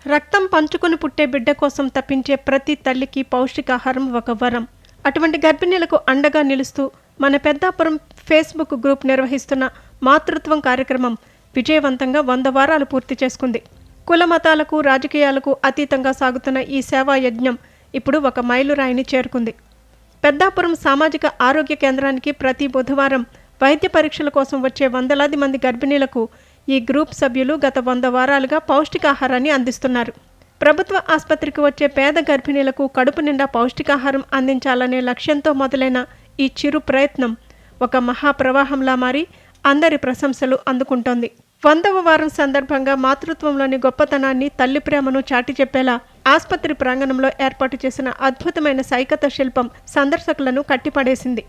రక్తం పంచుకుని పుట్టే బిడ్డ కోసం తప్పించే ప్రతి తల్లికి పౌష్టికాహారం ఒక వరం. అటువంటి గర్భిణీలకు అండగా నిలుస్తూ మన పెద్దాపురం ఫేస్బుక్ గ్రూప్ నిర్వహిస్తున్న మాతృత్వం కార్యక్రమం విజయవంతంగా 100 వారాలు పూర్తి చేసుకుంది. కుల మతాలకు రాజకీయాలకు అతీతంగా సాగుతున్న ఈ సేవా యజ్ఞం ఇప్పుడు ఒక మైలురాయిని చేరుకుంది. పెద్దాపురం సామాజిక ఆరోగ్య కేంద్రానికి ప్రతి బుధవారం వైద్య పరీక్షల కోసం వచ్చే వందలాది మంది గర్భిణీలకు ఈ గ్రూప్ సభ్యులు గత 100 వారాలుగా పౌష్టికాహారాన్ని అందిస్తున్నారు. ప్రభుత్వ ఆసుపత్రికి వచ్చే పేద గర్భిణీలకు కడుపు నిండా పౌష్టికాహారం అందించాలనే లక్ష్యంతో మొదలైన ఈ చిరు ప్రయత్నం ఒక మహాప్రవాహంలా మారి అందరి ప్రశంసలు అందుకుంటోంది. 100వ వారం సందర్భంగా మాతృత్వంలోని గొప్పతనాన్ని, తల్లి ప్రేమను చాటి చెప్పేలా ఆసుపత్రి ప్రాంగణంలో ఏర్పాటు చేసిన అద్భుతమైన సైకత శిల్పం సందర్శకులను కట్టిపడేసింది.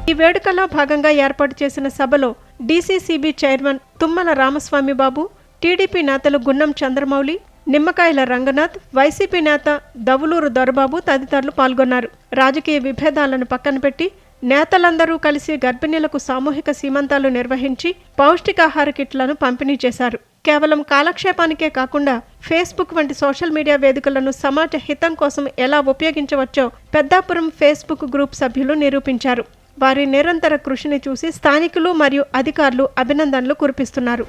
ఈ వేడుకలో భాగంగా ఏర్పాటు చేసిన సభలో డీసీసీబీ చైర్మన్ తుమ్మల రామస్వామి బాబు, టీడీపీ నేతలు గున్నం చంద్రమౌళి, నిమ్మకాయల రంగనాథ్, వైసీపీ నేత దవులూరు దొరబాబు తదితరులు పాల్గొన్నారు. రాజకీయ విభేదాలను పక్కన పెట్టి నేతలందరూ కలిసి గర్భిణీలకు సామూహిక సీమంతాలు నిర్వహించి పౌష్టికాహార కిట్లను పంపిణీ చేశారు. కేవలం కాలక్షేపానికే కాకుండా ఫేస్బుక్ వంటి సోషల్ మీడియా వేదికలను సమాజ హితం కోసం ఎలా ఉపయోగించవచ్చో పెద్దాపురం ఫేస్బుక్ గ్రూప్ సభ్యులు నిరూపించారు. వారి నిరంతర కృషిని చూసి స్థానికులు మరియు అధికారులు అభినందనలు కురిపిస్తున్నారు.